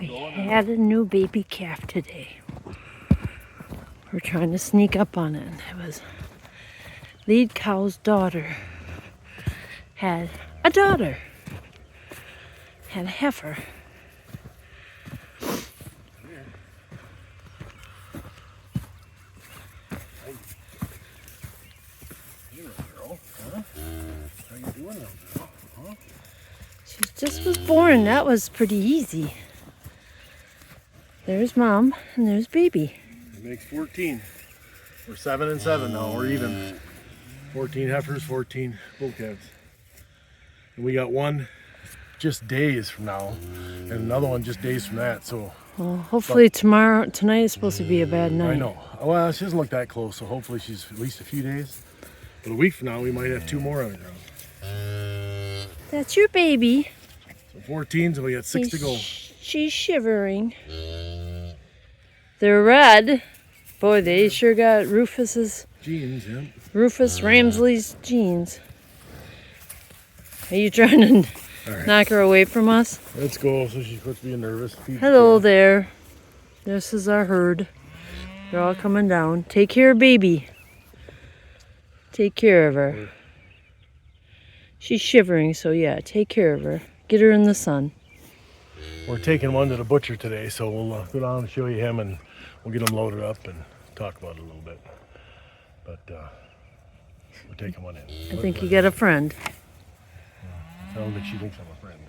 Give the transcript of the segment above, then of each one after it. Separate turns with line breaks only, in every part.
We had a new baby calf today. We're trying to sneak up on it. It was lead cow's daughter. Had a daughter. Had a heifer. She just was born. That was pretty easy. There's mom and there's baby.
It makes 14. We're 7 and 7 now. We're even. 14 heifers, 14 bull calves. And we got one just days from now, and another one just days from that. So.
Well, hopefully tonight is supposed to be a bad night.
I know. Well, she doesn't look that close, so hopefully she's at least a few days. But a week from now, we might have 2 more on the ground.
That's your baby.
So 14, so we got 6 to go.
She's shivering. They're red. Boy, they sure got Rufus Ramsley's genes. Are you trying to knock her away from us?
Let's go, so she quits being nervous.
Hello there. This is our herd. They're all coming down. Take care of baby. Take care of her. She's shivering, so yeah, take care of her. Get her in the sun.
We're taking one to the butcher today, so we'll go down and show you him, and we'll get him loaded up and talk about it a little bit. But we're taking one in.
I think you got a friend.
I don't think she thinks I'm a friend.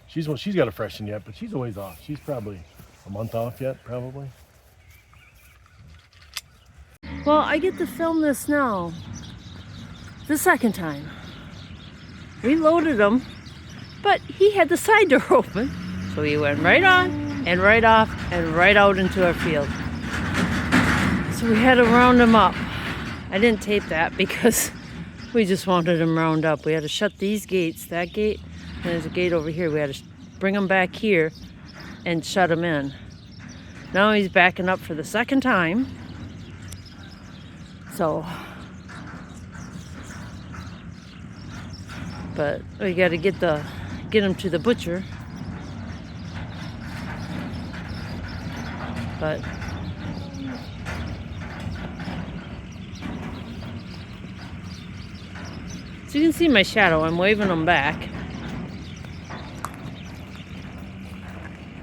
She's got a freshen yet, but she's a ways off. She's probably a month off yet, probably.
Well, I get to film this now. The second time. We loaded him, but he had the side door open. So he went right on and right off and right out into our field. So we had to round him up. I didn't tape that because we just wanted him round up. We had to shut these gates, that gate, and there's a gate over here. We had to bring him back here and shut him in. Now he's backing up for the second time. So, but we got to get him to the butcher. But so you can see my shadow. I'm waving him back.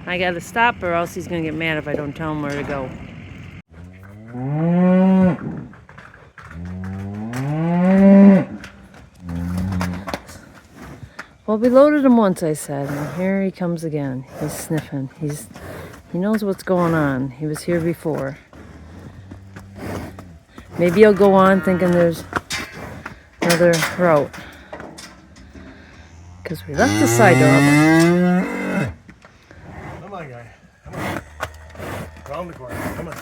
I got to stop, or else he's gonna get mad if I don't tell him where to go. Well, we loaded him once, I said, and here he comes again. He's sniffing. He knows what's going on. He was here before. Maybe he'll go on thinking there's another route. Because we left the side door open.
Come on, guy. Come on. Round the corner. Come on.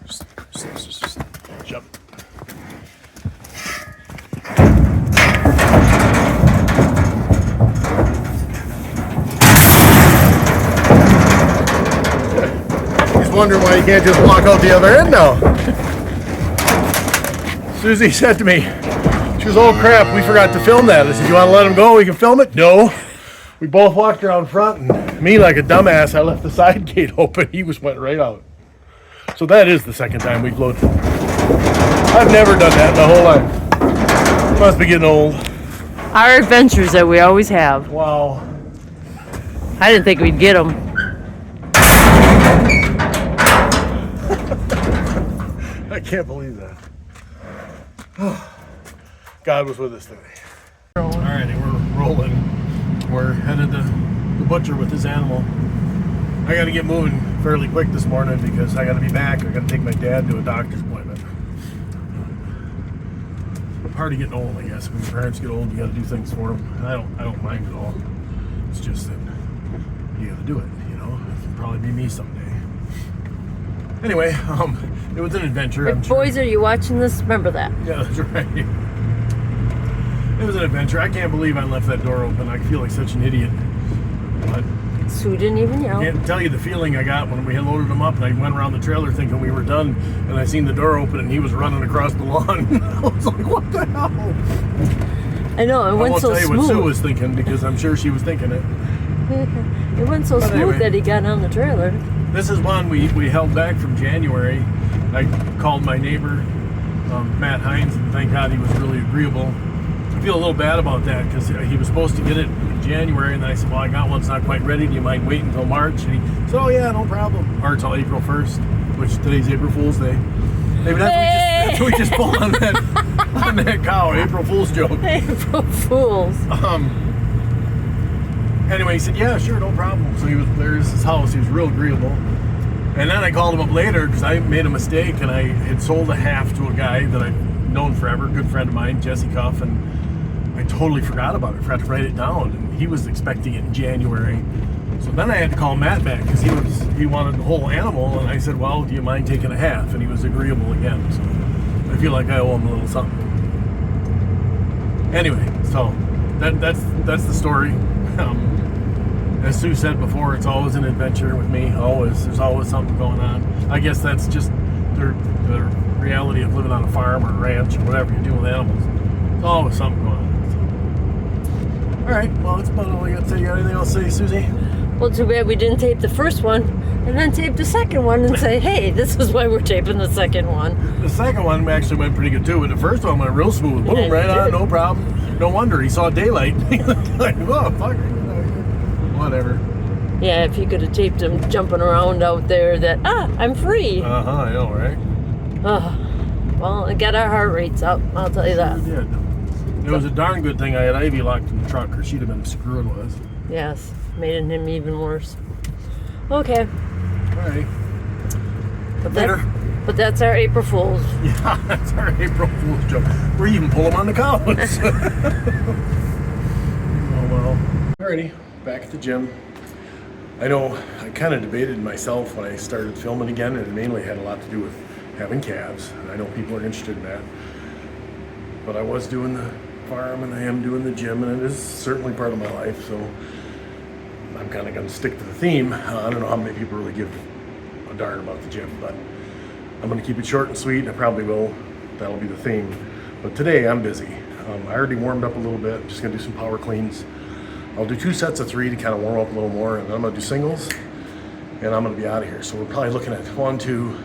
Just jump. Wondering why you can't just walk out the other end now. Susie said to me, she goes, "Oh crap, we forgot to film that." I said, "You want to let him go? We can film it?" No. We both walked around front, and me, like a dumbass, I left the side gate open. He went right out. So that is the second time we've loaded. I've never done that my whole life. Must be getting old.
Our adventures that we always have.
Wow.
I didn't think we'd get them.
I can't believe that. God was with us today. All right, we're rolling. We're headed to the butcher with this animal. I got to get moving fairly quick this morning because I got to be back. I got to take my dad to a doctor's appointment. Part of getting old, I guess. When your parents get old, you got to do things for them. And I don't mind at all. It's just that you got to do it. You know, it'll probably be me someday. Anyway, it was an adventure.
If boys, are you watching this? Remember that.
Yeah, that's right. It was an adventure. I can't believe I left that door open. I feel like such an idiot. But
Sue didn't even yell.
I can't tell you the feeling I got when we had loaded him up and I went around the trailer thinking we were done, and I seen the door open and he was running across the lawn. I was like, what the hell?
I know, it went so smooth.
I won't tell you what Sue was thinking because I'm sure she was thinking it.
It went so
But
smooth
anyway.
that he got on the trailer.
This is one we held back from January. I called my neighbor, Matt Hines, and thank God he was really agreeable. I feel a little bad about that because he was supposed to get it in January, and I said, well, I got one, it's not quite ready. Do you mind waiting until March? And he said, oh yeah, no problem. Or until April 1st, which today's April Fool's Day. Maybe that's what we just pulled on that cow, April Fool's joke.
April Fools.
Anyway, he said, yeah, sure, no problem. So he was there's his house. He was real agreeable. And then I called him up later because I made a mistake and I had sold a half to a guy that I've known forever, good friend of mine, Jesse Cuff, and I totally forgot about it. I forgot to write it down, and he was expecting it in January. So then I had to call Matt back because he wanted the whole animal, and I said, well, do you mind taking a half? And he was agreeable again. So I feel like I owe him a little something. Anyway, so that's the story. As Sue said before, it's always an adventure with me. Always, there's always something going on. I guess that's just the reality of living on a farm or a ranch or whatever you do with animals. There's always something going on. So. All right, well, that's about all I got to say. You got anything else to say, Susie?
Well, too bad we didn't tape the first one and then tape the second one and say, hey, this is why we're taping the second one.
The second one actually went pretty good too, but the first one went real smooth. Boom, right on, no problem. No wonder he saw daylight. Like, oh, fuck. Whatever.
Yeah, if you could have taped him jumping around out there I'm free.
Uh-huh, I know, right?
Well, it got our heart rates up, I'll tell you that.
It did. It was a darn good thing I had Ivy locked in the truck, or she'd have been screwing with us.
Yes, made him even worse. Okay.
All right.
But
Later.
That's our April Fool's.
Yeah, that's our April Fool's joke. We even pull them on the cows. Oh, well. Alrighty, back at the gym. I know I kind of debated myself when I started filming again, and it mainly had a lot to do with having calves, and I know people are interested in that. But I was doing the farm, and I am doing the gym, and it is certainly part of my life, so I'm kind of going to stick to the theme. I don't know how many people really give a darn about the gym, but I'm going to keep it short and sweet. I probably will. That'll be the theme. But today I'm busy. I already warmed up a little bit. Just going to do some power cleans. I'll do 2 sets of 3 to kind of warm up a little more, and then I'm going to do singles, and I'm going to be out of here. So we're probably looking at 1, 2,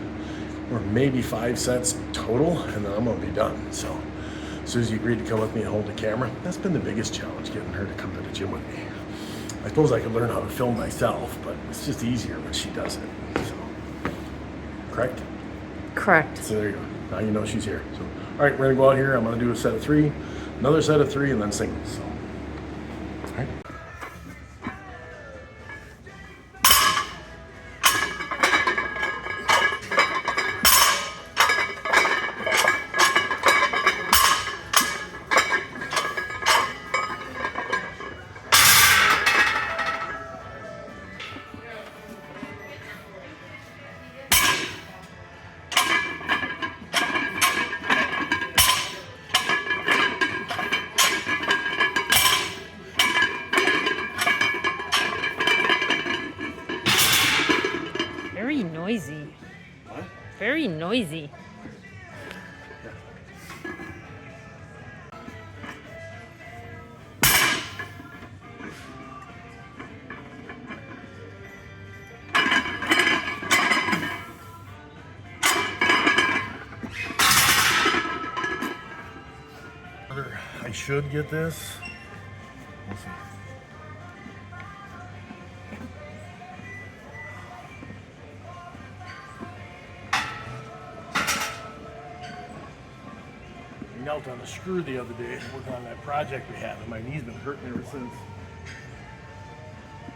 or maybe 5 sets total, and then I'm going to be done. So Susie agreed to come with me and hold the camera. That's been the biggest challenge, getting her to come to the gym with me. I suppose I could learn how to film myself, but it's just easier when she does it. So, correct?
Correct.
So there you go. Now you know she's here. So, all right, we're gonna go out here. I'm gonna do a set of 3, another set of 3, and then singles. So, all right.
Very noisy.
What?
Very noisy.
I should get this. We'll see. I knelt on the screw the other day working on that project we had, and my knee's been hurting ever since.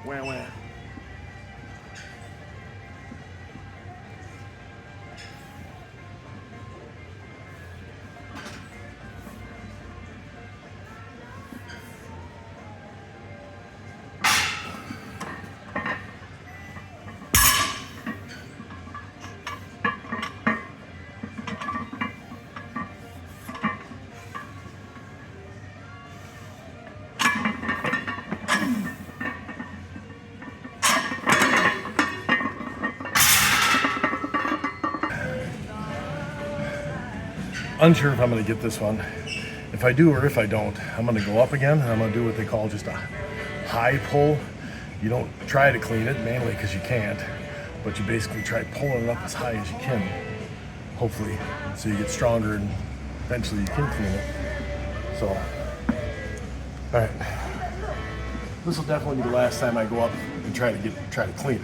Wah wah. Unsure if I'm going to get this one. If I do or if I don't, I'm going to go up again, and I'm going to do what they call just a high pull. you don't try to clean it, mainly because you can't, but you basically try pulling it up as high as you can, hopefully, so you get stronger and eventually you can clean it. So, all right, this will definitely be the last time I go up and try to clean it.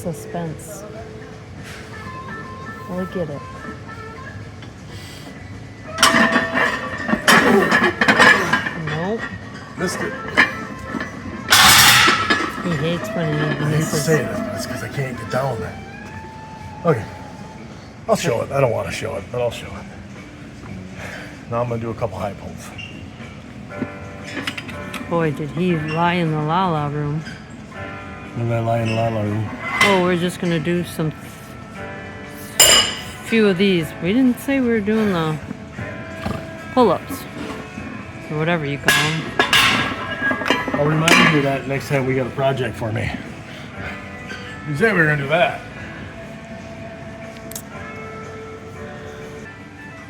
Suspense. I get it. Nope.
Missed it.
He hates when he
I hate to
misses.
say this, but it's because I can't get down there. Okay. I'll show it. I don't want to show it, but I'll show it. Now I'm going to do a couple high pulls.
Boy, did he lie in the la-la room.
When I lie in the la-la room.
Oh, we're just gonna do some few of these. We didn't say we were doing the pull-ups or whatever you call them.
I'll remind you of that next time we got a project for me. You said we were gonna do that.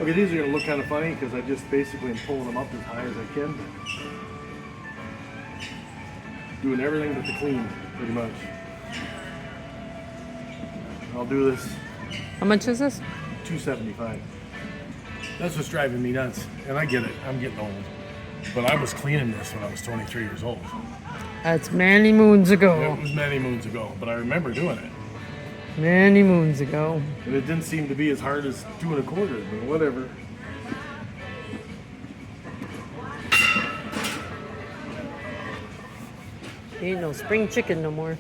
Okay, these are gonna look kind of funny because I just basically am pulling them up as high as I can. Doing everything but the clean, pretty much. I'll do this.
How much is this?
$275. That's what's driving me nuts. And I get it. I'm getting old. But I was cleaning this when I was 23 years old.
That's many moons ago.
It was many moons ago, but I remember doing it.
Many moons ago.
And it didn't seem to be as hard as 2 1/4, but whatever.
Ain't no spring chicken no more.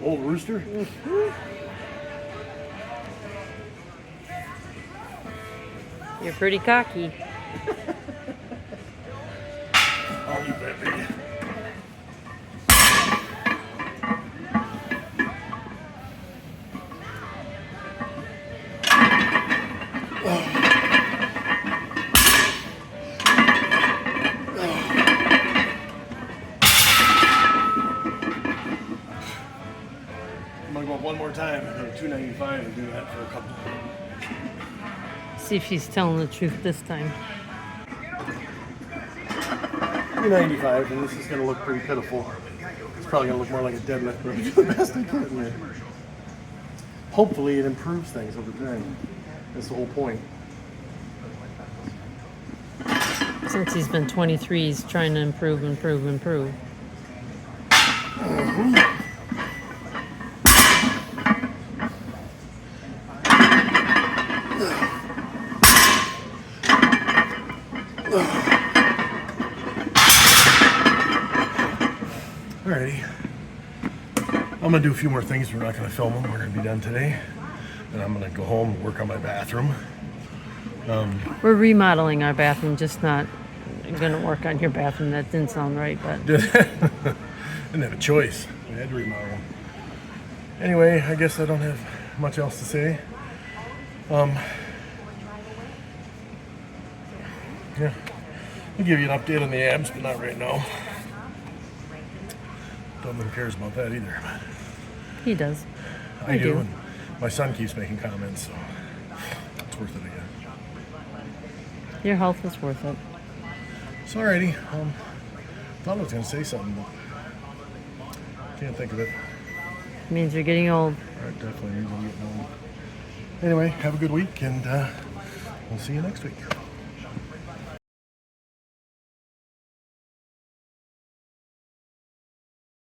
Old rooster?
You're pretty cocky.
I'll eat that baby. I'm gonna go one more time and go to $295 and do that for a couple.
See if she's telling the truth this time.
$295, and this is gonna look pretty pitiful. It's probably gonna look more like a deadlift, but I'm doing the best I can here. Hopefully it improves things over time. That's the whole point.
Since he's been 23, he's trying to improve.
Alrighty. I'm gonna do a few more things. We're not gonna film them. We're gonna be done today. And I'm gonna go home and work on my bathroom.
We're remodeling our bathroom, just not gonna work on your bathroom. That didn't sound right, but
Didn't have a choice. We had to remodel. Anyway, I guess I don't have much else to say. Yeah, I'll give you an update on the abs, but not right now. Don't know who cares about that either.
he does.
I do. And my son keeps making comments, so it's worth it again.
Your health is worth it.
So alrighty, thought I was gonna say something, but can't think of it.
Means you're getting old.
Alright, definitely means I'm getting old. Anyway, have a good week, and we'll see you next week.